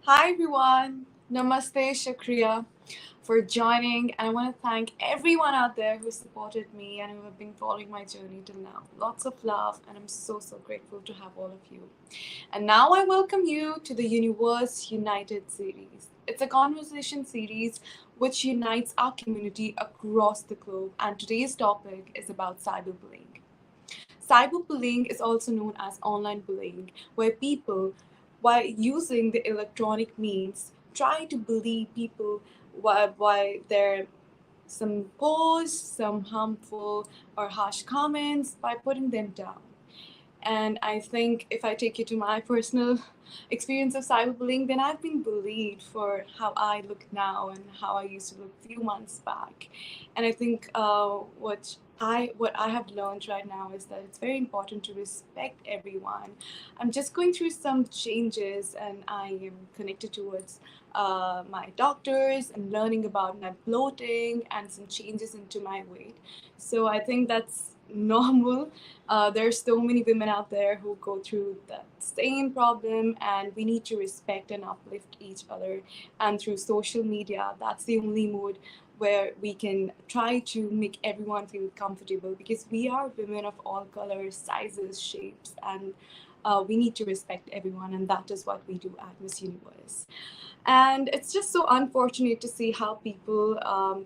Hi everyone, Namaste, Shukriya for joining, and I want to thank everyone out there who supported me and who have been following my journey till now. Lots of love, and I'm so grateful to have all of you. And now I welcome you to the Universe United series. It's a conversation series which unites our community across the globe, and today's topic is about cyberbullying. Cyberbullying is also known as online bullying, where people, while using the electronic means, try to bully people while they're some posts, some harmful or harsh comments by putting them down. And I think if I take you to my personal experience of cyberbullying, then I've been bullied for how I look now and how I used to look a few months back. And I think what I have learned right now is that it's very important to respect everyone. I'm just going through some changes, and I am connected towards my doctors and learning about my bloating and some changes into my weight. So I think that's normal. There's so many women out there who go through that same problem, and we need to respect and uplift each other. And through social media, that's the only mode where we can try to make everyone feel comfortable, because we are women of all colors, sizes, shapes, and we need to respect everyone, and that is what we do at Miss Universe. And it's just so unfortunate to see how people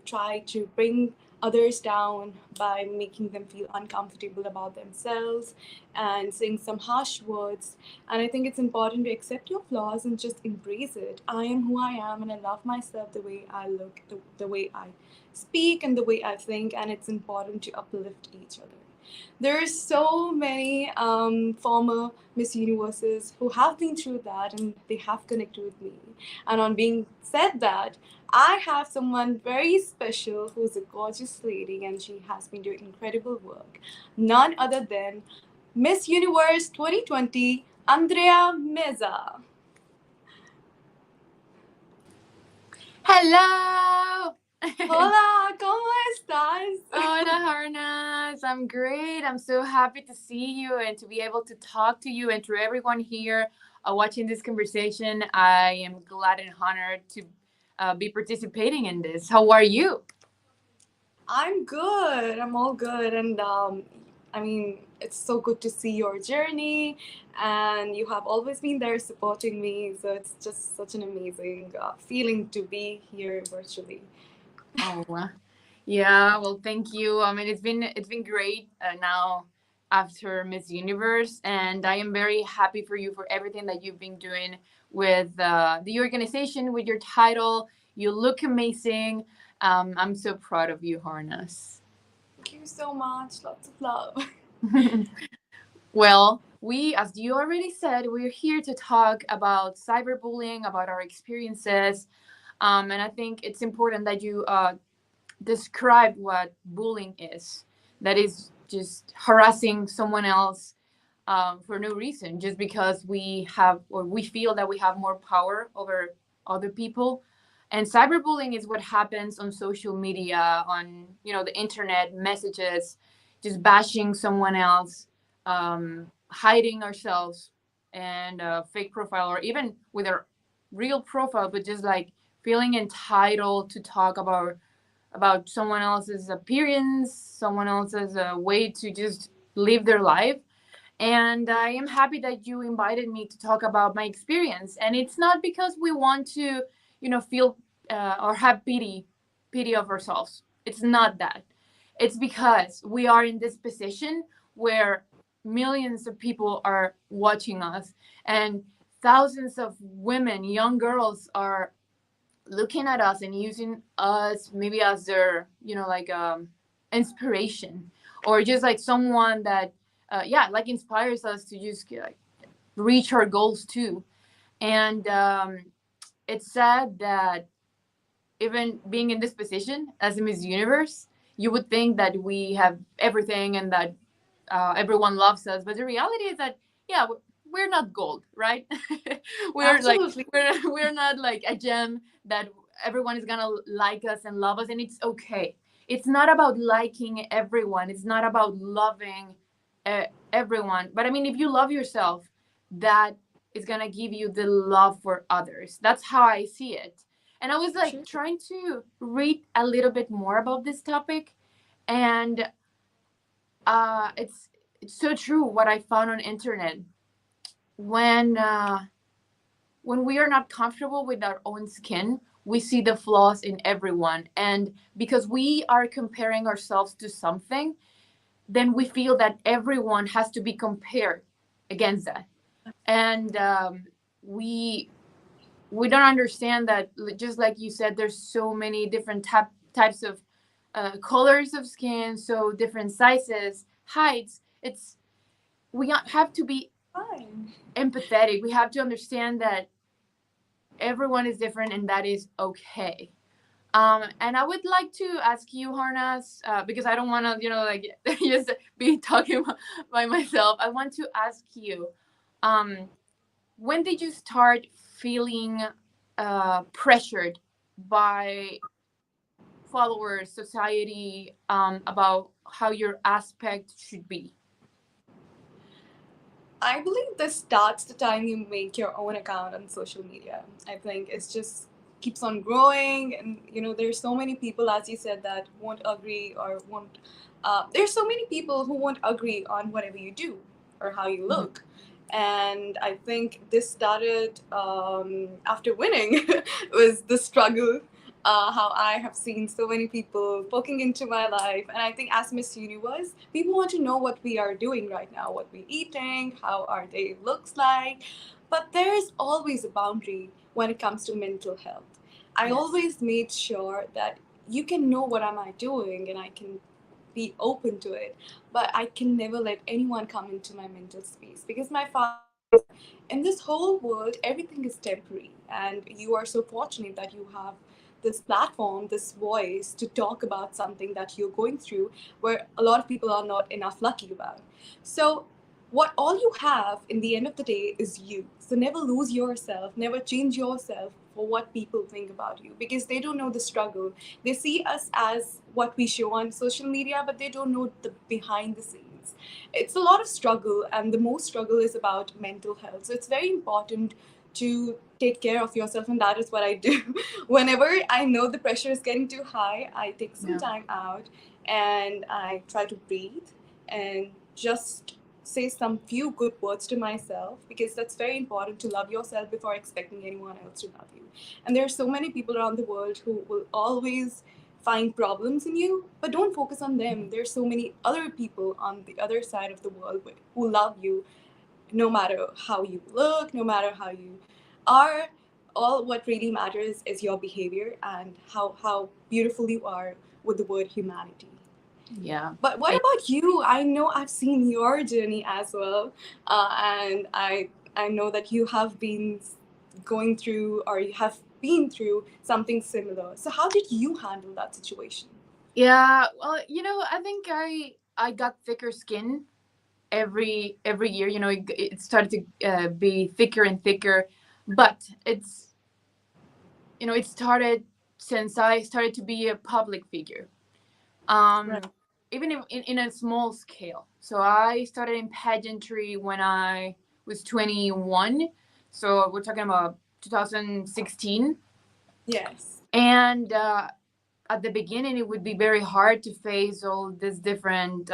try to bring others down by making them feel uncomfortable about themselves and saying some harsh words. And I think it's important to accept your flaws and just embrace it. I am who I am, and I love myself the way I look, the way I speak, and the way I think. And it's important to uplift each other. There's so many former Miss Universes who have been through that, and they have connected with me. And on being said that, I have someone very special who's a gorgeous lady, and she has been doing incredible work. None other than Miss Universe 2020, Andrea Meza. Hello! Hola, ¿cómo estás? Hola, Harnaaz. I'm great. I'm so happy to see you and to be able to talk to you and to everyone here watching this conversation. I am glad and honored to be participating in this. How are you? I'm good. I'm all good. And I mean, it's so good to see your journey. And you have always been there supporting me. So it's just such an amazing feeling to be here virtually. Oh, yeah. Well, thank you. I mean, it's been great now after Miss Universe, and I am very happy for you for everything that you've been doing with the organization, with your title. You look amazing. I'm so proud of you, Harness. Thank you so much. Lots of love. Well, as you already said, we're here to talk about cyberbullying, about our experiences, and I think it's important that you describe what bullying is. That is just harassing someone else for no reason, just because we have or we feel that we have more power over other people. And cyberbullying is what happens on social media, on the internet, messages, just bashing someone else, hiding ourselves, and a fake profile, or even with our real profile, but just like feeling entitled to talk about someone else's appearance, someone else's way to just live their life. And I am happy that you invited me to talk about my experience. And it's not because we want to, feel or have pity of ourselves. It's not that. It's because we are in this position where millions of people are watching us, and thousands of women, young girls, are looking at us and using us maybe as their like inspiration, or just like someone that like inspires us to just like reach our goals too. And it's sad that even being in this position as a Miss Universe, you would think that we have everything and that everyone loves us, but the reality is that yeah, we're not gold, right? we're like Absolutely. we're not like a gem that everyone is gonna like us and love us, and it's okay. It's not about liking everyone. It's not about loving everyone. But I mean, if you love yourself, that is going to give you the love for others. That's how I see it. And I was like True. trying to read a little bit more about this topic, and it's so true what I found on internet. When uh, when we are not comfortable with our own skin, we see the flaws in everyone, and because we are comparing ourselves to something, then we feel that everyone has to be compared against that. And we we don't understand that, just like you said, there's so many different types of colors of skin, so different sizes, heights. It's We have to be Fine. empathetic. We have to understand that everyone is different, and that is okay. And I would like to ask you, Harnaaz, because I don't want to, like just be talking by myself. I want to ask you, um, when did you start feeling pressured by followers, society, about how your aspect should be? I believe this starts the time you make your own account on social media. I think it's just keeps on growing, and there's so many people, as you said, that won't agree or won't. There's so many people who won't agree on whatever you do or how you Mhm. look. And I think this started after winning was the struggle. How I have seen so many people poking into my life, and I think as Miss Universe, people want to know what we are doing right now, what we're eating, how our day looks like. But there is always a boundary when it comes to mental health. I Yes. always made sure that you can know what am I doing, and I can be open to it, but I can never let anyone come into my mental space, because my father says, in this whole world, everything is temporary, and you are so fortunate that you have this platform, this voice to talk about something that you're going through, where a lot of people are not enough lucky about. So, what all you have in the end of the day is you. So never lose yourself, never change yourself for what people think about you, because they don't know the struggle. They see us as what we show on social media, but they don't know the behind the scenes. It's a lot of struggle, and the most struggle is about mental health. So it's very important to take care of yourself, and that is what I do. Whenever I know the pressure is getting too high, I take some Yeah. time out and I try to breathe and just say some few good words to myself, because that's very important, to love yourself before expecting anyone else to love you. And there are so many people around the world who will always find problems in you, but don't focus on them. There's so many other people on the other side of the world who love you, no matter how you look, no matter how you are. All what really matters is your behavior and how beautiful you are with the word humanity. Yeah. But what I, about you? I know I've seen your journey as well, and I know that you have been going through, or you have been through something similar. So how did you handle that situation? yeah. Well, I think I got thicker skin every year. It started to be thicker and thicker, but it started since I started to be a public figure. Right. Um, Even in a small scale. So I started in pageantry when I was 21. So we're talking about 2016. Yes. And at the beginning, it would be very hard to face all these different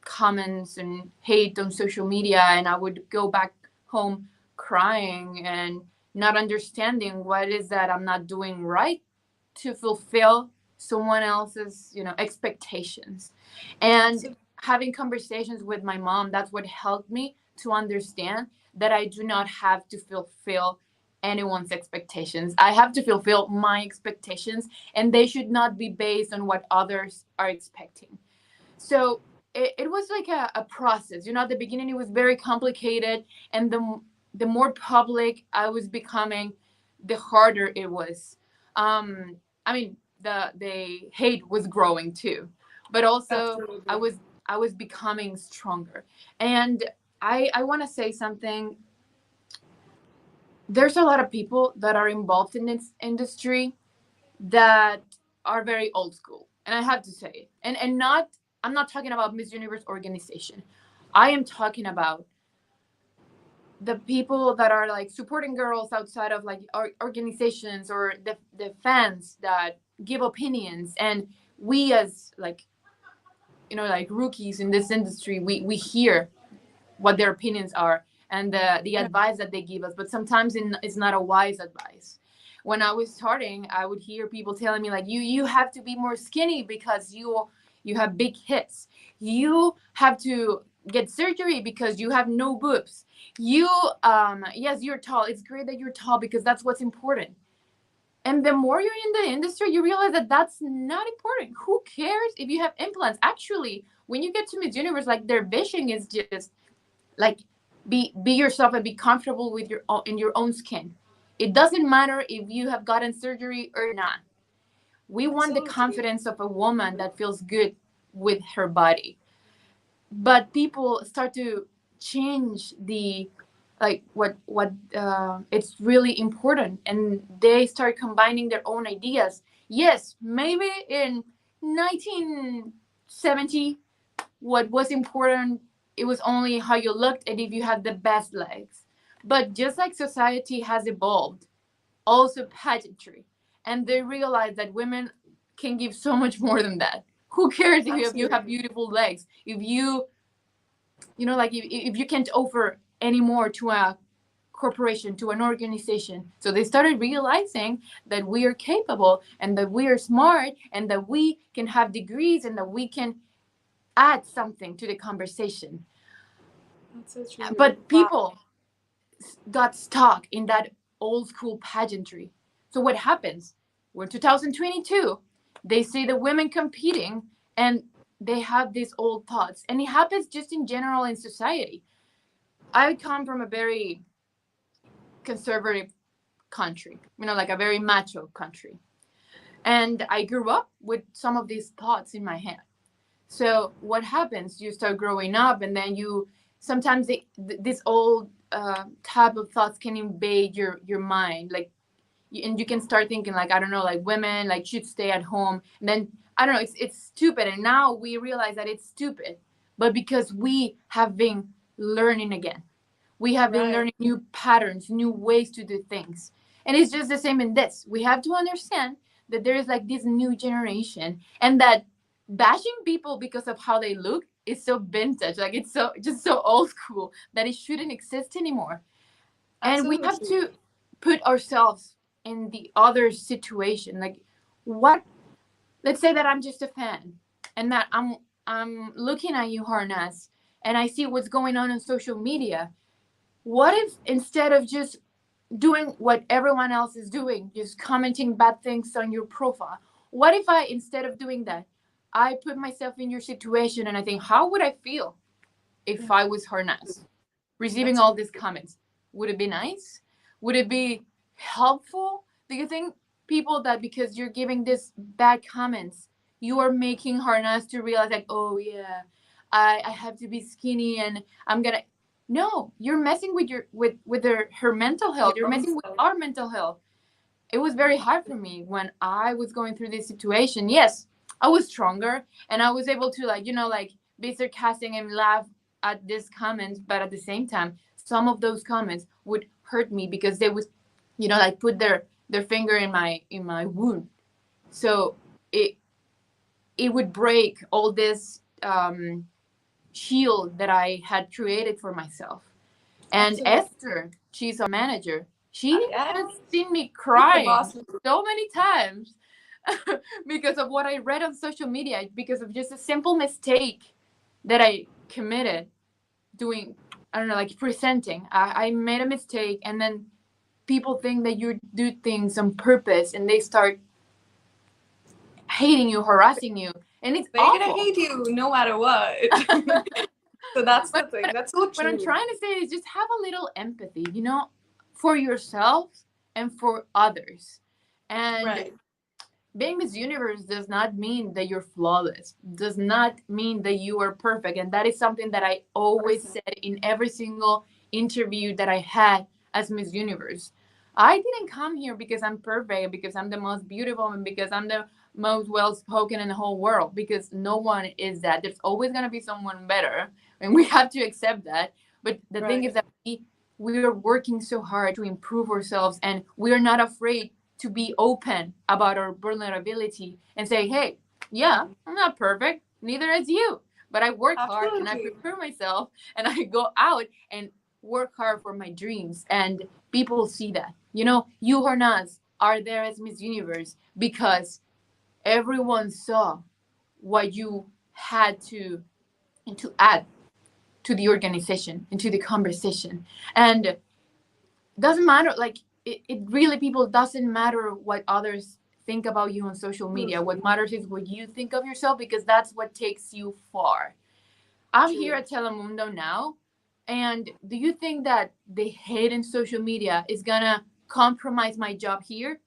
comments and hate on social media. And I would go back home crying and not understanding what is that I'm not doing right to fulfill someone else's expectations. And Absolutely. having conversations with my mom, that's what helped me to understand that I do not have to fulfill anyone's expectations. I have to fulfill my expectations, and they should not be based on what others are expecting. So it was like a process. At the beginning, it was very complicated, and the more public I was becoming, the harder it was. I mean, the hate was growing too, but also I Absolutely. was I was becoming stronger. And I want to say something. There's a lot of people that are involved in this industry that are very old school, and I have to say it. And not I'm not talking about Miss Universe organization. I am talking about the people that are like supporting girls outside of like organizations, or the fans that give opinions, and we as like, like rookies in this industry, we hear what their opinions are, and the Right. advice that they give us, but sometimes it's not a wise advice. When I was starting, I would hear people telling me like, you have to be more skinny because you have big hips, you have to get surgery because you have no boobs, you yes, you're tall, it's great that you're tall because that's what's important. And the more you're in the industry, you realize that that's not important. Who cares if you have implants? Actually, when you get to Miss Universe, like their vision is just like, be yourself and be comfortable with in your own skin. It doesn't matter if you have gotten surgery or not. We want the Absolutely. confidence of a woman that feels good with her body. But people start to change the, like, what it's really important, and they start combining their own ideas. Yes, maybe in 1970, what was important, it was only how you looked and if you had the best legs. But just like society has evolved, also pageantry, and they realize that women can give so much more than that. Who cares if you have Absolutely. beautiful legs, if like, if you can't offer any more to a corporation, to an organization. So they started realizing that we are capable and that we are smart and that we can have degrees and that we can add something to the conversation. That's so true. But Wow. people got stuck in that old school pageantry. So what happens? We're 2022. They see the women competing and they have these old thoughts. And it happens just in general in society. I come from a very conservative country, like a very macho country. And I grew up with some of these thoughts in my head. So what happens? You start growing up, and then you sometimes this old type of thoughts can invade your mind, like, and you can start thinking like, I don't know, like women like should stay at home, and then I don't know, it's stupid, and now we realize that it's stupid, but because we have been learning again, we have been Right. learning new patterns, new ways to do things. And it's just the same in this. We have to understand that there is like this new generation, and that bashing people because of how they look is so vintage. Like, it's so just so old school that it shouldn't exist anymore. And we have Absolutely. to put ourselves in the other situation. Like, what, let's say that I'm just a fan, and that I'm looking at you, Harnaaz, and I see what's going on social media. What if instead of just doing what everyone else is doing, just commenting bad things on your profile, what if I, instead of doing that, I put myself in your situation and I think, how would I feel if I was Harnaz receiving That's all so these true. comments? Would it be nice? Would it be helpful? Do you think people that because you're giving this bad comments, you are making Harnaz to realize like, oh yeah, I have to be skinny and I'm gonna, no, you're messing with your with her mental health. Your You're own messing with self. our mental health. It was very hard for me when I was going through this situation. Yes, I was stronger and I was able to, like, like be sarcastic and laugh at these comments, but at the same time, some of those comments would hurt me because they would, like put their finger in my wound. So it it would break all this shield that I had created for myself. And Absolutely. Esther, she's our manager. She Yeah. has seen me He's the crying boss. so many times because of what I read on social media, because of just a simple mistake that I committed doing, I don't know, like presenting. I made a mistake, and then people think that you do things on purpose and they start hating you, harassing you, and it's They're gonna awful. hate you no matter what. So that's but the thing. That's so what I'm true. trying to say is just have a little empathy, for yourself and for others. And Right. being Miss Universe does not mean that you're flawless, does not mean that you are perfect. And that is something that I always Person. said in every single interview that I had as Miss Universe. I didn't come here because I'm perfect, because I'm the most beautiful, and because I'm the most well spoken in the whole world, because no one is that. There's always going to be someone better, and we have to accept that. But the thing is Right. that we we are working so hard to improve ourselves, and we are not afraid to be open about our vulnerability and say, hey, yeah, I'm not perfect, neither is you, but I work hard and I Absolutely. prepare myself and I go out and work hard for my dreams, and people see that. You know, you, Harnaaz, are there as Miss Universe because everyone saw what you had to add to the organization, into the conversation. And doesn't matter, like, it really, people, doesn't matter what others think about you on social media. What matters is what you think of yourself, because that's what takes you far. I'm here True. at Telemundo now, and do you think that the hate in social media is gonna compromise my job here?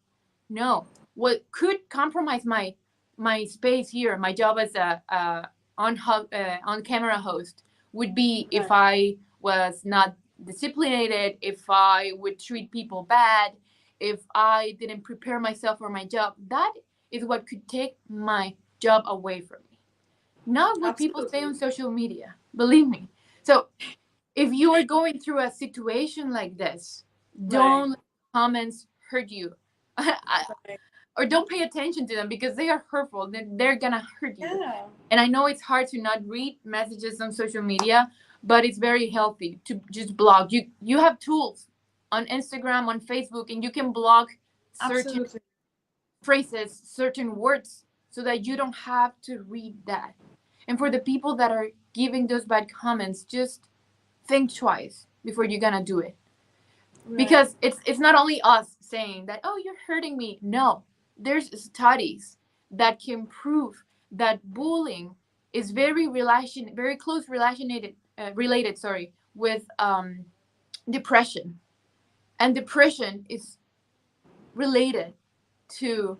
No. What could compromise my space here, my job as a on camera host, would be if Right. I was not disciplined, if I would treat people bad, if I didn't prepare myself for my job. That is what could take my job away from me. Not what people say Absolutely. on social media. Believe me. So if you are going through a situation like this, Right. don't let comments hurt you. Right. Or don't pay attention to them because they are hurtful. They're gonna hurt you. Yeah. And I know it's hard to not read messages on social media, but it's very healthy to just block. You have tools on Instagram, on Facebook, and you can block certain Absolutely. phrases, certain words, so that you don't have to read that. And for the people that are giving those bad comments, just think twice before you're gonna do it, Right. because it's not only us saying that, oh, you're hurting me. No, there's studies that can prove that bullying is very close related, sorry, with depression, and depression is related to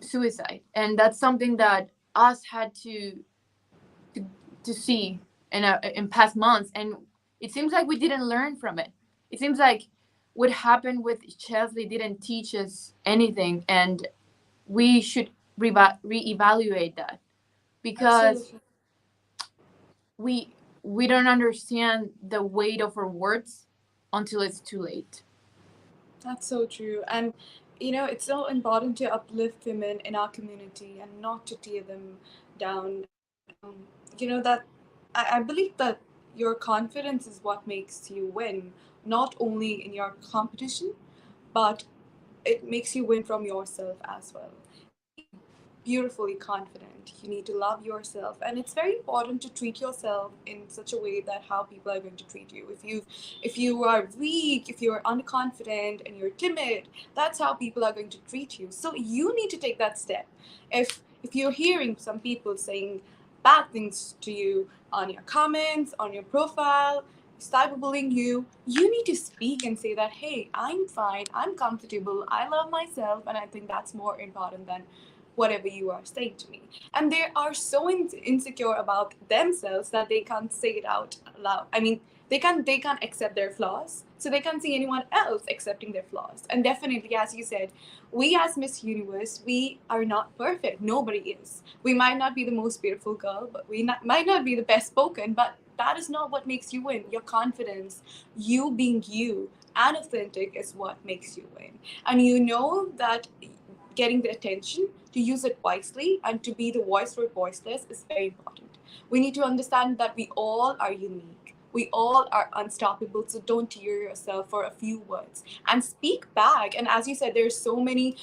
suicide, and that's something that us had to, to see in past months, and it seems like we didn't learn from it. It seems like what happened with Chesley didn't teach us anything, and we should reevaluate that, because Absolutely. we don't understand the weight of our words until it's too late. That's so true. And it's so important to uplift women in our community and not to tear them down. That I believe that your confidence is what makes you win, not only in your competition, but it makes you win from yourself as well. You need to be beautifully confident. You need to love yourself, and it's very important to treat yourself in such a way that how people are going to treat you. If you are weak, if you're unconfident and you're timid, that's how people are going to treat you. So you need to take that step. If you're hearing some people saying bad things to you on your comments, on your profile, cyberbullying you need to speak and say that, hey, I'm fine, I'm comfortable, I love myself, and I think that's more important than whatever you are saying to me. And they are so insecure about themselves that they can't say it out loud. I mean, they can't accept their flaws, so they can't see anyone else accepting their flaws. And definitely, as you said, we as Miss Universe, we are not perfect. Nobody is. We might not be the most beautiful girl, but might not be the best spoken, but that is not what makes you win. Your confidence, you being you and authentic, is what makes you win. And you know that getting the attention, to use it wisely, and to be the voice for voiceless is very important. We need to understand that we all are unique. We all are unstoppable, so don't tear yourself for a few words and speak back. And as you said, there's so many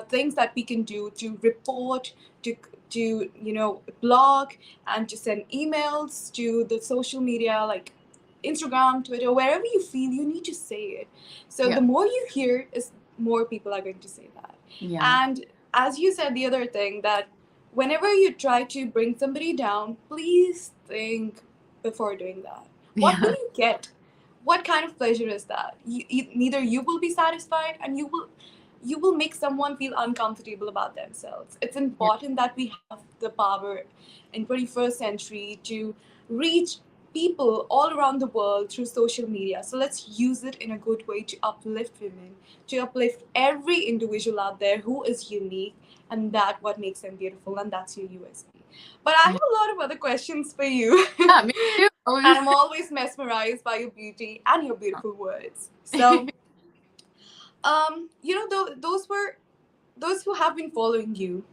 things that we can do to report, to blog, and to send emails to the social media like Instagram, Twitter, wherever you feel you need to say it. So the Yeah. more you hear is more people are going to say that. Yeah. And as you said, the other thing that whenever you try to bring somebody down, please think before doing that. What will Yeah. you get? What kind of pleasure is that? Neither you will be satisfied, and you will make someone feel uncomfortable about themselves. It's Yeah. important that we have the power in 21st century to reach people all around the world through social media. So let's use it in a good way to uplift women, to uplift every individual out there who is unique, and that what makes them beautiful, and that's your USP. But I have a lot of other questions for you. Yeah, me too. And I'm always mesmerized by your beauty and your beautiful words. So, those who have been following you,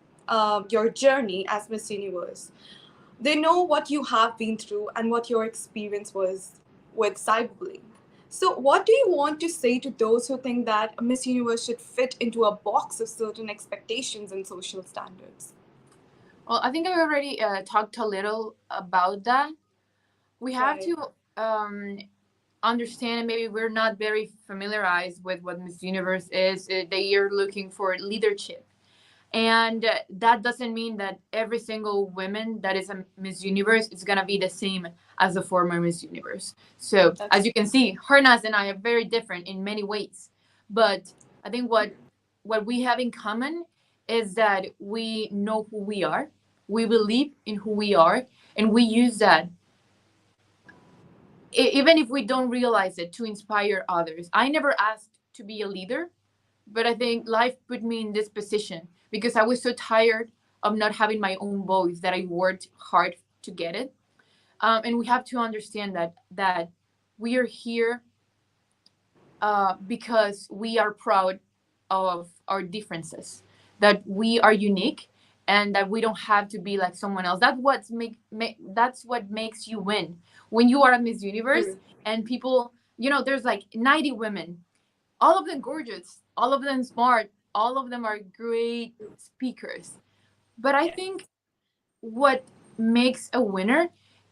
your journey as Miss Universe, they know what you have been through and what your experience was with cyberbullying. So, what do you want to say to those who think that a Miss Universe should fit into a box of certain expectations and social standards? Well, I think I already talked a little about that. We have Right. to um, understand, and maybe we're not very familiarized with what Miss Universe is. They are looking for leadership, and that doesn't mean that every single woman that is a Miss Universe is gonna be the same as a former Miss Universe. So as That's you can see, Harnaaz and I are very different in many ways, but I think what we have in common is that we know who we are, we believe in who we are, and we use that even if we don't realize it, to inspire others. I never asked to be a leader, but I think life put me in this position because I was so tired of not having my own voice that I worked hard to get it. And we have to understand that we are here because we are proud of our differences, that we are unique, and that we don't have to be like someone else. That's what makes you win when you are a Miss Universe. true. And people, there's like 90 women, all of them gorgeous, all of them smart, all of them are great speakers. But I Yes. think what makes a winner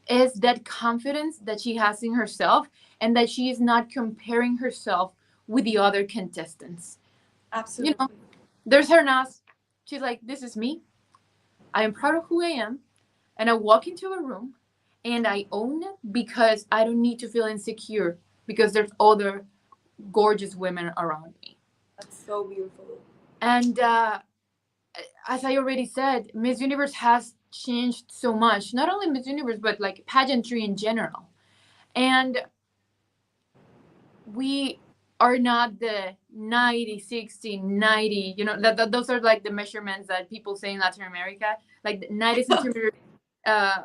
is that confidence that she has in herself, and that she is not comparing herself with the other contestants. You know, Absolutely. there's her Nas. She's like, this is me. I am proud of who I am. And I walk into a room and I own it because I don't need to feel insecure because there's other gorgeous women around me. That's so beautiful. And as I already said, Miss Universe has changed so much. Not only Miss Universe, but like pageantry in general. And we are not the 90, 60, 90. Those are like the measurements that people say in Latin America, like the 90 centimeters uh,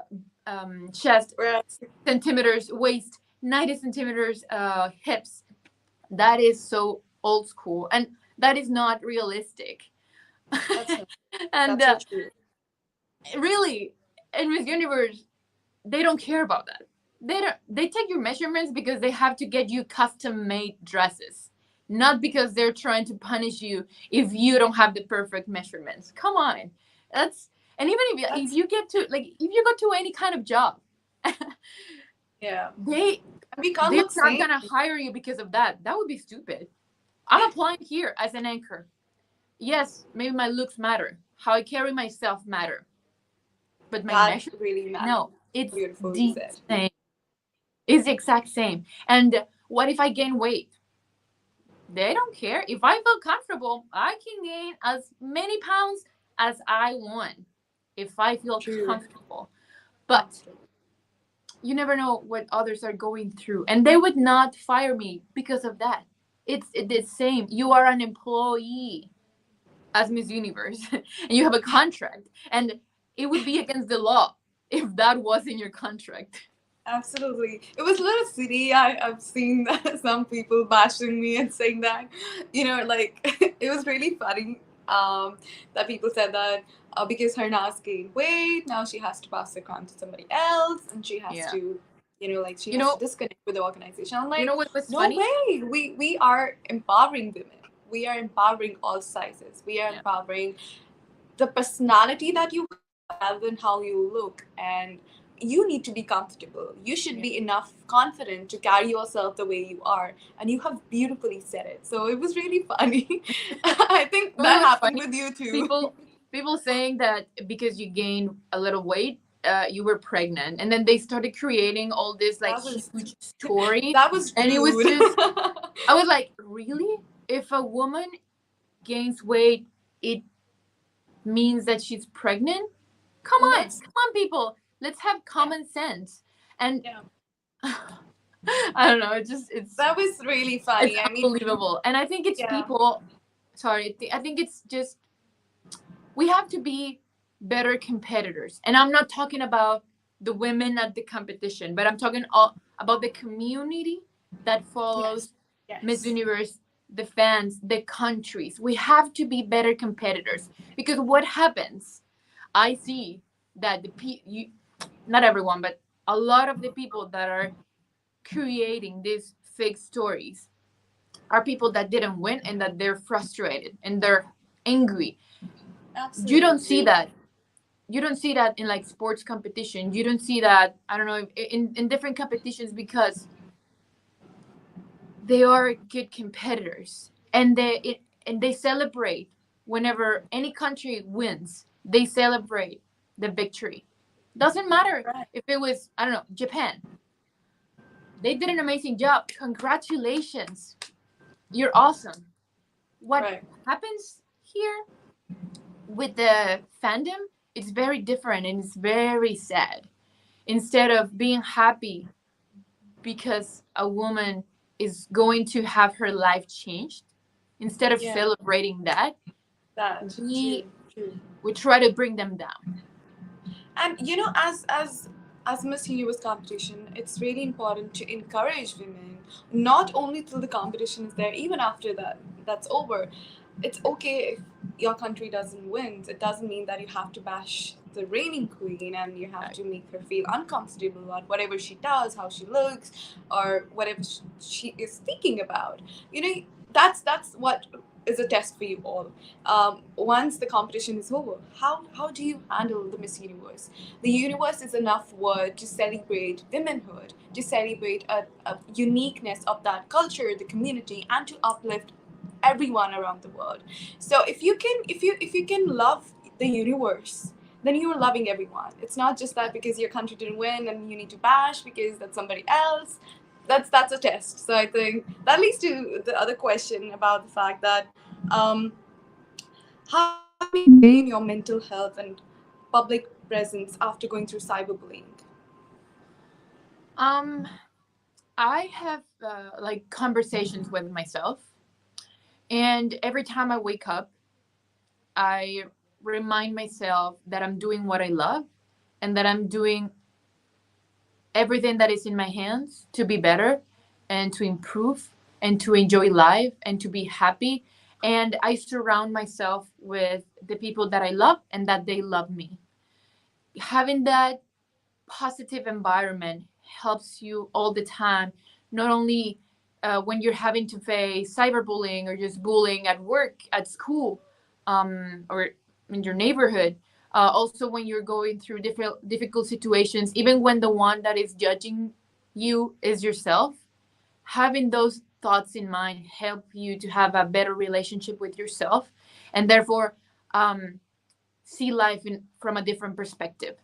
chest, Right. centimeters waist, 90 centimeters hips. That is so old school, and that is not realistic. That's not, And that's so true. really, in Miss Universe, they don't care about that. They take your measurements because they have to get you custom made dresses, not because they're trying to punish you if you don't have the perfect measurements. Come on. That's and even if That's you get to like if you go to any kind of job, yeah. they And we can't they're look not same. gonna hire you because of that. That would be stupid. I'm applying here as an anchor. Yes, maybe my looks matter. How I carry myself matter. But my That measure, really matters. no, it's Beautifully the said. same. It's the exact same. And what if I gain weight? They don't care. If I feel comfortable, I can gain as many pounds as I want if I feel True. comfortable. But Comfortable. you never know what others are going through. And they would not fire me because of that. It's the same. You are an employee as Miss Universe and you have a contract. And it would be against the law if that was in your contract. Absolutely. It was a little silly. I've seen that some people bashing me and saying that, like, it was really funny that people said that because Harnaaz gained weight, now she has to pass the crown to somebody else and she has Yeah. to, like, she You has to know, disconnect with the organization. I'm you like, know what was no funny? way. We are empowering women. We are empowering all sizes. We are Yeah. empowering the personality that you have rather than how you look. And you need to be comfortable. You should Yeah. be enough confident to carry yourself the way you are. And you have beautifully said it. So it was really funny. I think You know that what was happened funny? with you too. People saying that because you gained a little weight, you were pregnant, and then they started creating all this like That was huge story, that was and it was rude. just I was like, really? If a woman gains weight, it means that she's pregnant? And Come that's on, people. Let's have yeah, common sense. And yeah. I don't know. That was really It's funny. I mean, unbelievable. And I think it's yeah, people. Sorry, I think it's just we have to be. better competitors. And I'm not talking about the women at the competition, but I'm talking all about the community that Yes. follows Miss Yes. Universe, the fans, the countries. We have to be better competitors, because what happens, I see that not everyone, but a lot of the people that are creating these fake stories are people that didn't win and that they're frustrated and they're angry. You don't see Absolutely. that. You don't see that in like sports competition. You don't see that, I don't know, in different competitions, because they are good competitors, and they celebrate whenever any country wins. They celebrate the victory. Doesn't matter Right. if it was, I don't know, Japan. They did an amazing job. Congratulations. You're awesome. What Right. happens here with the fandom, it's very different and it's very sad. Instead of being happy because a woman is going to have her life changed, instead of Yeah. celebrating that, That. True. we True. we try to bring them down. And as Miss Universe competition, it's really important to encourage women, not only till the competition is there, even after that's over. It's okay if your country doesn't win. It doesn't mean that you have to bash the reigning queen and you have Right. to make her feel uncomfortable about whatever she does, how she looks, or whatever she is thinking about. You know, that's what is a test for you all. Once the competition is over, how do you handle the Miss Universe? The universe is enough word to celebrate womanhood, to celebrate a uniqueness of that culture, the community, and to uplift everyone around the world. So if you can love the universe, then you're loving everyone. It's not just that because your country didn't win and you need to bash because that's somebody else. That's a test. So I think that leads to the other question about the fact that how do you maintain your mental health and public presence after going through cyberbullying? um I have like conversations with myself, and every time I wake up, I remind myself that I'm doing what I love, and that I'm doing everything that is in my hands to be better and to improve and to enjoy life and to be happy. And I surround myself with the people that I love and that they love me. Having that positive environment helps you all the time, not only when you're having to face cyberbullying or just bullying at work, at school, or in your neighborhood. Also, when you're going through difficult situations, even when the one that is judging you is yourself, having those thoughts in mind help you to have a better relationship with yourself, and therefore um, see life from a different perspective.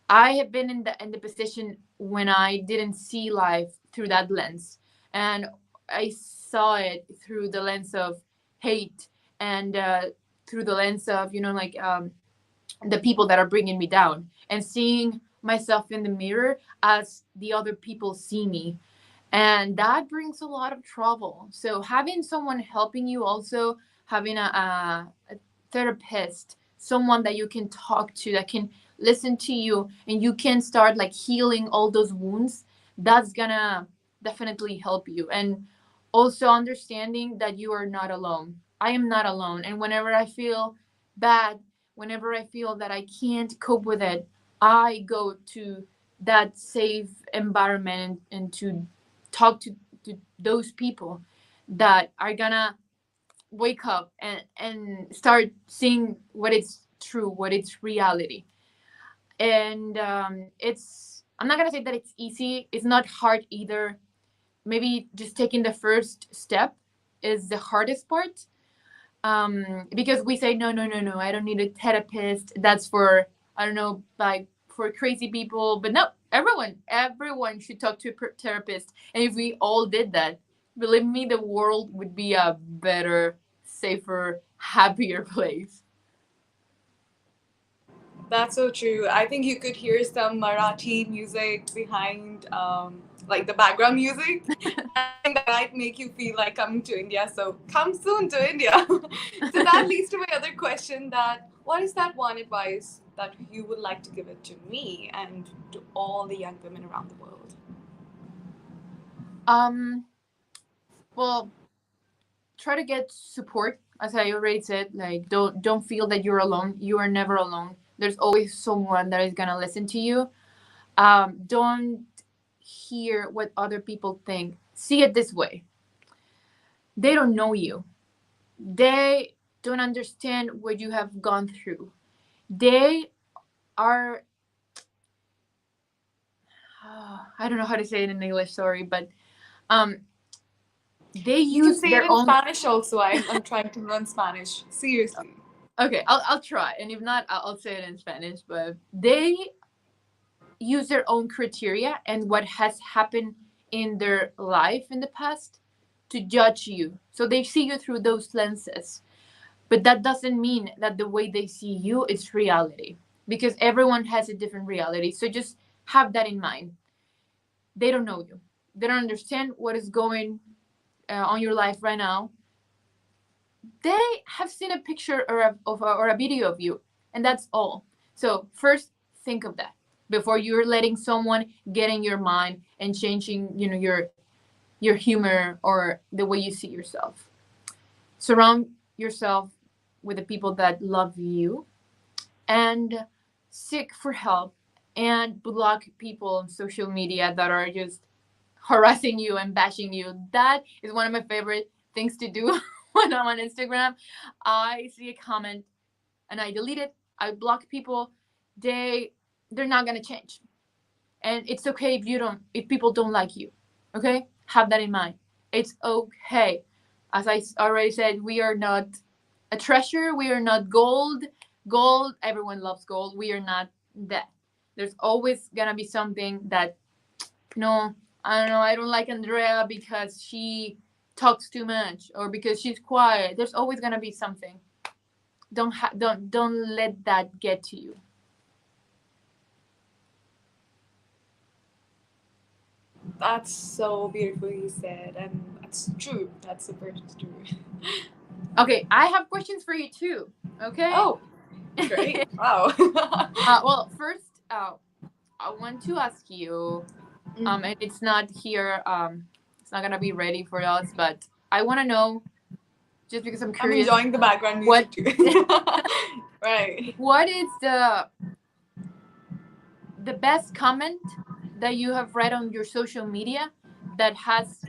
I have been in the position when I didn't see life through that lens, and I saw it through the lens of hate, and through the lens of, like, the people that are bringing me down, and seeing myself in the mirror as the other people see me, and that brings a lot of trouble. So having someone helping you, also having a therapist, someone that you can talk to, that can listen to you, and you can start like healing all those wounds, that's gonna definitely help you. And also understanding that you are not alone. I am not alone, and whenever I feel bad, whenever I feel that I can't cope with it, I go to that safe environment, and to talk to those people that are gonna wake up and start seeing what is true, what is reality. And I'm not gonna say that it's easy. It's not hard either. Maybe just taking the first step is the hardest part, because we say no, no, no, no, I don't need a therapist, that's for, I don't know, like, for crazy people. But no, everyone should talk to a therapist, and if we all did that, believe me, the world would be a better, safer, happier place. That's so true. I think you could hear some Marathi music behind, like the background music, and I think that might make you feel like coming to India. So come soon to India. So that leads to my other question: that what is that one advice that you would like to give it to me and to all the young women around the world? Um, well, try to get support. As I already said, like don't feel that you're alone. You are never alone. There's always someone that is gonna listen to you. Don't hear what other people think. See it this way: they don't know you. They don't understand what you have gone through. They are I don't know how to say it in English, sorry, but um they You can use say it their in own. Spanish also. I'm trying to learn Spanish. Seriously. Okay, I'll try, and if not, I'll say it in Spanish. But they use their own criteria and what has happened in their life in the past to judge you. So they see you through those lenses. But that doesn't mean that the way they see you is reality, because everyone has a different reality. So just have that in mind. They don't know you. They don't understand what is going on your life right now. They have seen a picture or a video of you, and that's all. So first, think of that before you're letting someone get in your mind and changing, your humor or the way you see yourself. Surround yourself with the people that love you, and seek for help, and block people on social media that are just harassing you and bashing you. That is one of my favorite things to do when I'm on Instagram. I see a comment and I delete it. I block people. They're not gonna change. And it's okay if people don't like you. Okay? Have that in mind. It's okay. As I already said, we are not a treasure. We are not gold. Gold, everyone loves gold. We are not that. There's always gonna be something that, no, I don't know, I don't like Andrea because she talks too much or because she's quiet. There's always gonna be something. Don't let that get to you. That's so beautifully said, and that's true. That's super true. Okay, I have questions for you too. Okay. Oh, great! Wow. Well, first, I want to ask you, Mhm. and it's not here, it's not gonna be ready for us, but I want to know, just because I'm I'm curious, enjoying the background what music too. Right. what is the best comment that you have read on your social media that has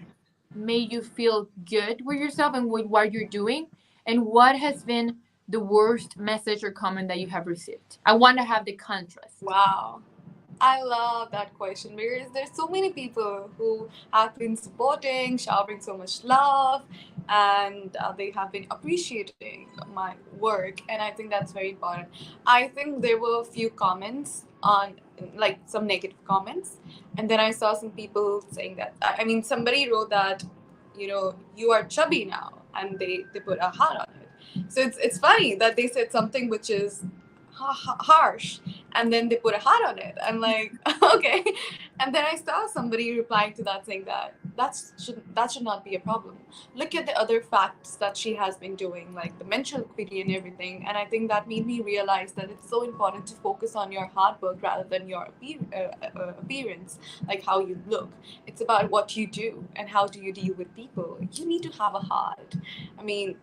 made you feel good with yourself and with what you're doing, and what has been the worst message or comment that you have received? I want to have the contrast. Wow. I love that question because there's so many people who have been supporting, showering so much love, and they have been appreciating my work, and I think that's very important. I think there were a few comments on, like, some negative comments, and then I saw some people saying that. I mean, somebody wrote that, you are chubby now, and they put a heart on it. So it's funny that they said something which is harsh, and then they put a heart on it. I'm like, okay. And then I saw somebody replying to that saying that that should not be a problem. Look at the other facts that she has been doing, like the mental equity and everything. And I think that made me realize that it's so important to focus on your hard work rather than your appearance, like how you look. It's about what you do and how do you deal with people. You need to have a heart. I mean,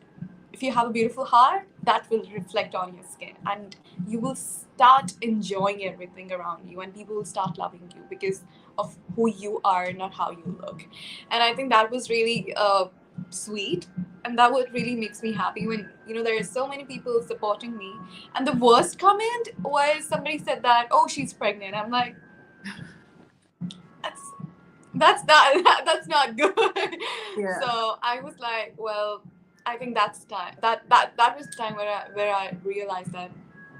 if you have a beautiful heart, that will reflect on your skin, and you will start enjoying everything around you, and people will start loving you because of who you are, not how you look. And I think that was really sweet, and that what really makes me happy when there are so many people supporting me. And the worst comment was somebody said that, oh, she's pregnant. I'm like, that's that's not that's not good. Yeah. So I was like, well, I think that's time that was the time where I realized that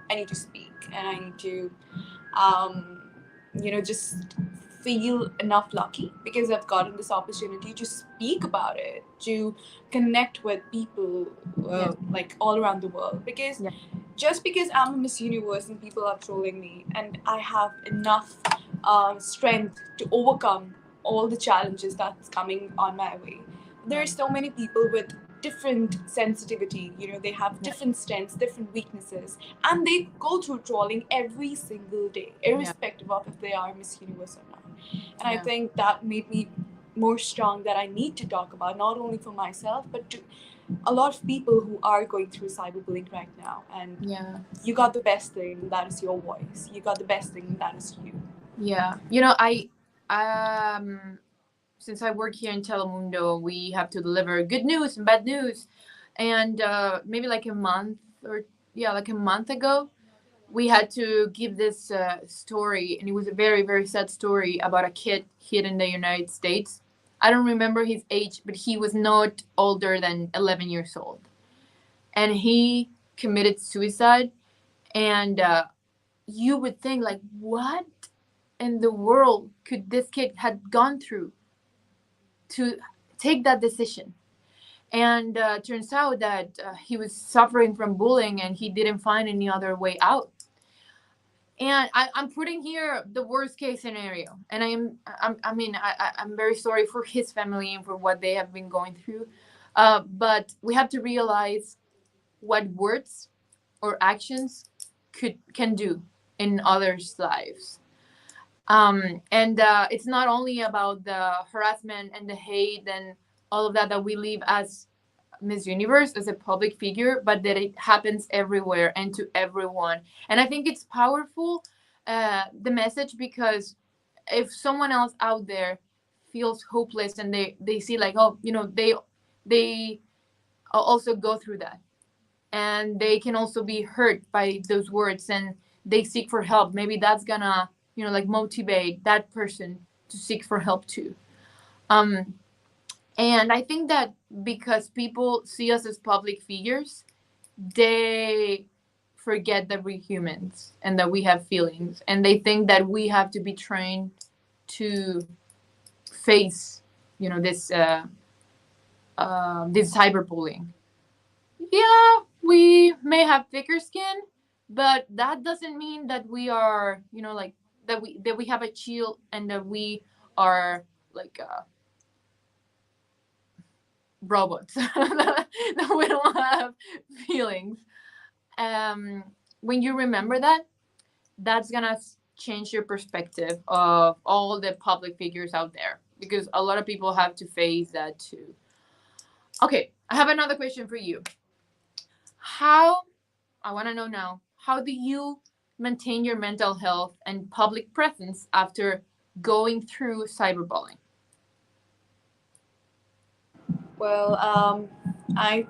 I need to speak, and I need to just feel enough lucky because I've gotten this opportunity to speak about it, to connect with people Yeah. like all around the world. Because Yeah. just because I'm a Miss Universe and people are trolling me, and I have enough strength to overcome all the challenges that's coming on my way. There are so many people with different sensitivity. You know, they have different strengths, different weaknesses, and they go through trolling every single day, irrespective of if they are Miss Universe or not. And I think that made me more strong, that I need to talk about, not only for myself but to a lot of people who are going through cyberbullying right now. And you got the best thing, that is your voice. You got the best thing, that is you. Yeah. You know, I since I work here in Telemundo, we have to deliver good news and bad news. And maybe like a month or like a month ago, we had to give this story, and it was a very, very sad story about a kid here in the United States. I don't remember his age, but he was not older than 11 years old. And he committed suicide. And you would think, like, what in the world could this kid had gone through to take that decision? And turns out that he was suffering from bullying and he didn't find any other way out. And I'm putting here the worst case scenario, and I'm very sorry for his family and for what they have been going through, but we have to realize what words or actions can do in others' lives. And it's not only about the harassment and the hate and all of that we live as Miss Universe, as a public figure, but that it happens everywhere and to everyone. And I think it's powerful, the message, because if someone else out there feels hopeless and they see like, oh, they also go through that, and they can also be hurt by those words, and they seek for help, maybe that's gonna like motivate that person to seek for help too. um and I think that because people see us as public figures, they forget that we're humans and that we have feelings, and they think that we have to be trained to face this cyberbullying. Yeah, we may have thicker skin, but that doesn't mean that we are, like, that we have a chill, and that we are like robots that we don't have feelings. When you remember that, that's gonna change your perspective of all the public figures out there, because a lot of people have to face that too. Okay, I have another question for you. How I want to know now, how do you maintain your mental health and public presence after going through cyberbullying? Well, I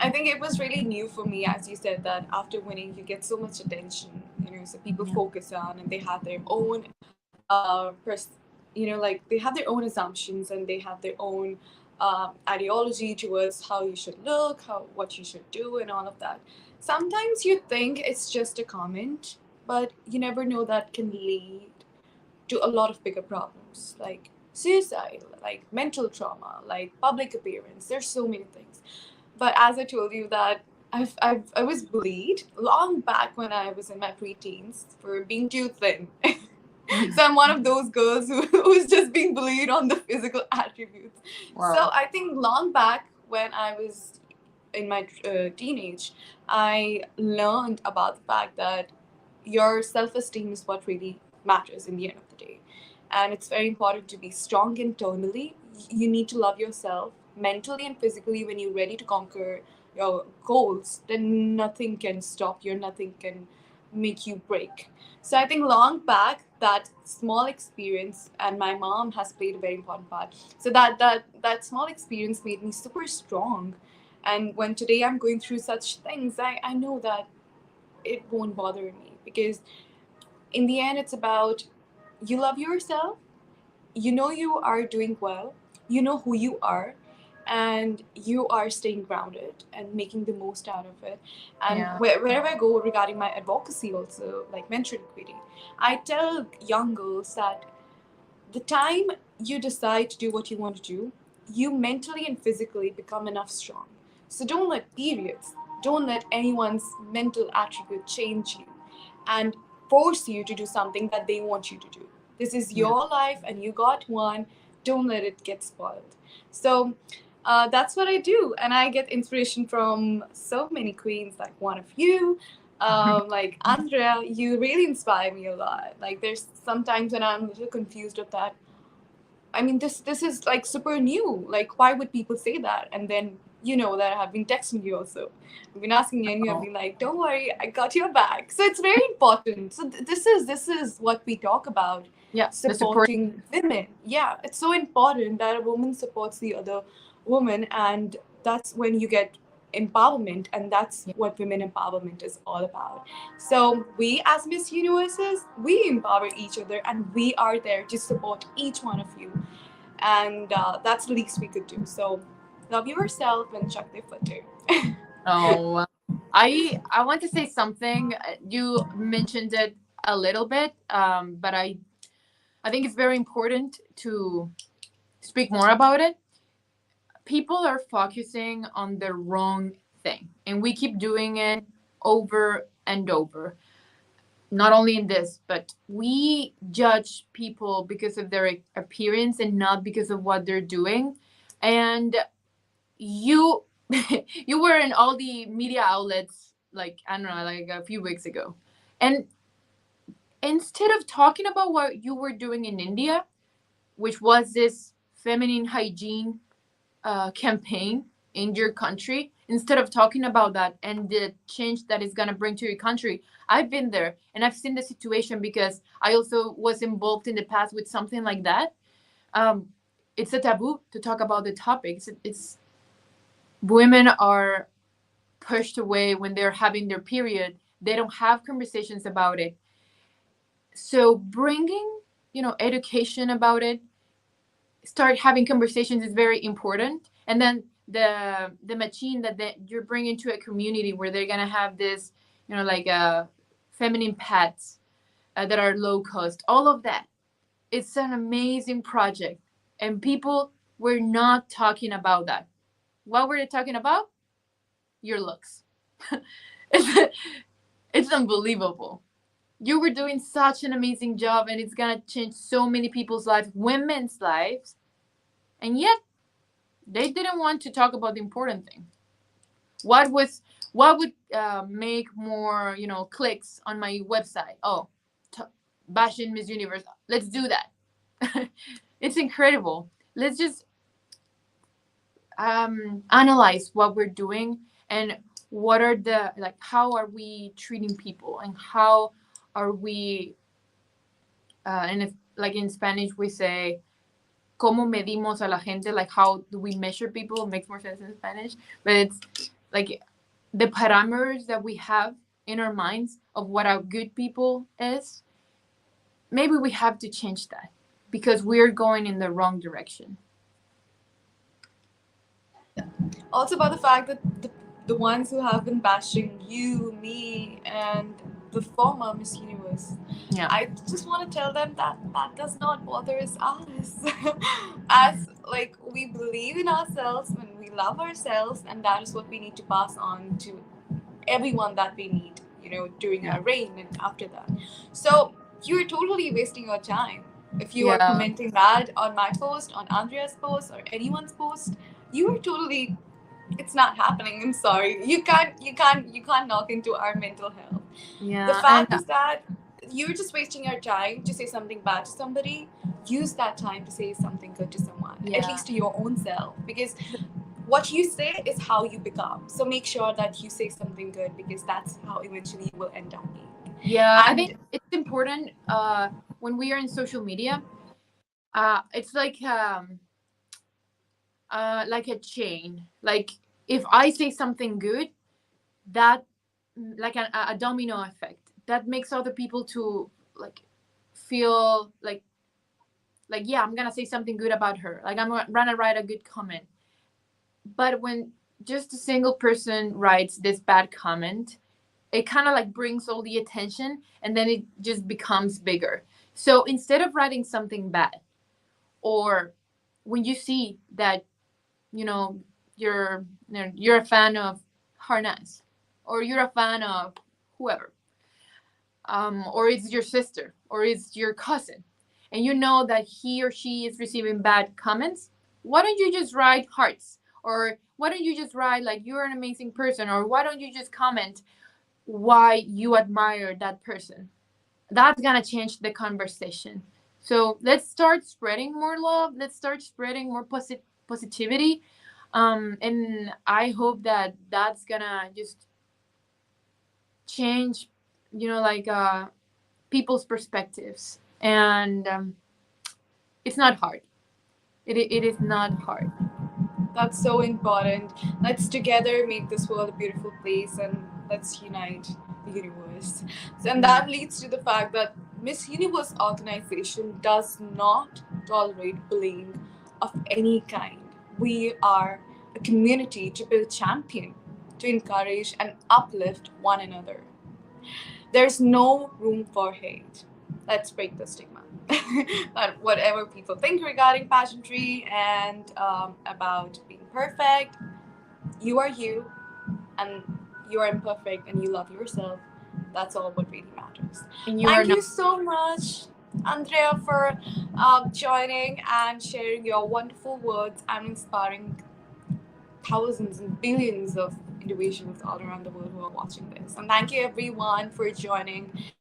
I think it was really new for me, as you said, that after winning, you get so much attention. You know, so people focus on, and they have their own, like they have their own assumptions, and they have their own ideology towards how you should look, how what you should do, and all of that. Sometimes you think it's just a comment, but you never know that can lead to a lot of bigger problems, like suicide, like mental trauma, like public appearance. There's so many things. But as I told you that I was bullied long back when I was in my preteens for being too thin. So I'm one of those girls who's just being bullied on the physical attributes. Wow. So I think long back when I was in my teenage, I learned about the fact that your self-esteem is what really matters in the end of the day. And it's very important to be strong internally. You need to love yourself mentally and physically. When you're ready to conquer your goals, then nothing can stop you, nothing can make you break. So I think long back, that small experience, and my mom has played a very important part. So that small experience made me super strong. And when today I'm going through such things, I know that it won't bother me, because in the end it's about, you love yourself, you know you are doing well, you know who you are, and you are staying grounded and making the most out of it. And wherever I go regarding my advocacy, also like menstrual equity, I tell young girls that the time you decide to do what you want to do, you mentally and physically become enough strong. So don't let periods don't let anyone's mental attribute change you and force you to do something that they want you to do. This is Yeah. your life and you got one. Don't let it get spoiled. So that's what I do. And I get inspiration from so many queens, like one of you. Like Andrea, you really inspire me a lot. Like there's sometimes when I'm a little confused of that. I mean, this is like super new. Like, why would people say that? And then you know that I have been texting you also. I've been asking you, and you have Oh, been like, "Don't worry, I got your back." So it's very important. So this is what we talk about: yeah, the support. supporting women. Yeah, it's so important that a woman supports the other woman, and that's when you get empowerment, and that's Yeah. what women empowerment is all about. So we as Miss Universes, we empower each other, and we are there to support each one of you, and that's the least we could do. So love yourself and check their footer. Oh, I want to say something. You mentioned it a little bit, but I think it's very important to speak more about it. People are focusing on the wrong thing, and we keep doing it over and over. Not only in this, but we judge people because of their appearance and not because of what they're doing. And you you were in all the media outlets, like, I don't know, like a few weeks ago, and instead of talking about what you were doing in India, which was this feminine hygiene campaign in your country, instead of talking about that and the change that is going to bring to your country, I've been there and I've seen the situation because I also was involved in the past with something like that. um, it's a taboo to talk about the topics. It's women are pushed away when they're having their period. They don't have conversations about it. So bringing, education about it, start having conversations is very important. And then the machine you're bringing to a community where they're gonna have this, like feminine pads that are low cost. All of that. It's an amazing project, and people were not talking about that. What were they talking about? Your looks. it's, it's unbelievable. You were doing such an amazing job, and it's gonna change so many people's lives, women's lives, and yet they didn't want to talk about the important thing. What was what would make more, clicks on my website? Oh, t- bashing Miss Universe. Let's do that. It's incredible. Let's just analyze what we're doing, and what are the, like, how are we treating people, and how are we and if, like in Spanish we say cómo medimos a la gente, like how do we measure people. It makes more sense in Spanish, but it's like the parameters that we have in our minds of what a good people is. Maybe we have to change that because we're going in the wrong direction. Also about the fact that the ones who have been bashing you, me, and the former Miss Universe, Yeah. I just want to tell them that that does not bother us. As like we believe in ourselves when we love ourselves, and that is what we need to pass on to everyone that we meet, during Yeah. our reign and after that. So you're totally wasting your time if you are Yeah. commenting that on my post, on Andrea's post, or anyone's post. You are totally, it's not happening. I'm sorry. You can't knock into our mental health. The Yeah. And fact is that you're just wasting your time to say something bad to somebody. Use that time to say something good to someone, at yeah. least to your own self, because what you say is how you become. So make sure that you say something good, because that's how eventually you will end up being. Yeah, I think And it's important when we are in social media. It's like a chain. Like if I say something good, that, like a domino effect that makes other people to, like, feel like, yeah, I'm gonna say something good about her. Like I'm gonna write a good comment. But when just a single person writes this bad comment, it kind of like brings all the attention, and then it just becomes bigger. So instead of writing something bad, or when you see that, you know you're a fan of Harnaaz, or you're a fan of whoever, or it's your sister, or it's your cousin, and you know that he or she is receiving bad comments, why don't you just write hearts? Or why don't you just write like you're an amazing person? Or why don't you just comment why you admire that person? That's gonna change the conversation. So let's start spreading more love. Let's start spreading more positivity. And I hope that that's gonna just change, like people's perspectives. And it's not hard. It is not hard. That's so important. Let's together make this world a beautiful place and let's unite the universe. And that leads to the fact that Miss Universe organization does not tolerate bullying of any kind. We are a community to build champion, to encourage and uplift one another. There's no room for hate. Let's break the stigma. That whatever people think regarding pageantry and about being perfect, you are you, and you are imperfect, and you love yourself. That's all what really matters. And you are Thank not. you so much, Andrea, for joining and sharing your wonderful words and inspiring thousands and billions of individuals all around the world who are watching this. And thank you everyone for joining. It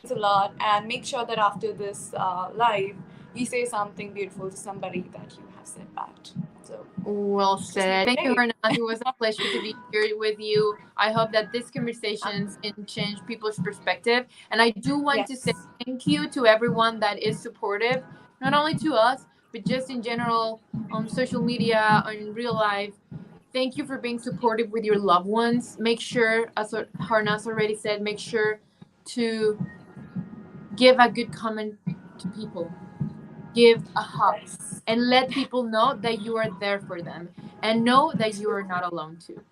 means a lot. And make sure that after this live, you say something beautiful to somebody that you have said back to. So Well just make said. it Thank you, great. Harnaaz. It was a pleasure to be here with you. I hope that these conversations can change people's perspective. And I do want to say Yes. thank you to everyone that is supportive, not only to us, but just in general on social media, on real life. Thank you for being supportive with your loved ones. Make sure, as Harnaaz already said, make sure to give a good comment to people, give a hug, Yes. and let people know that you are there for them and know that you are not alone too.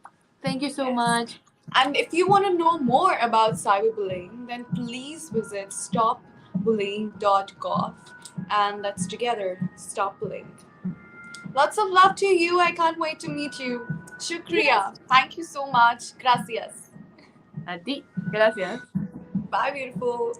Thank you so Yes. much. And if you want to know more about cyberbullying, then please visit stopbullying.gov, and let's together stop bullying. Lots of love to you. I can't wait to meet you. Yes. Shukriya. Thank you so much. Gracias. A ti. Gracias. Bye, beautiful.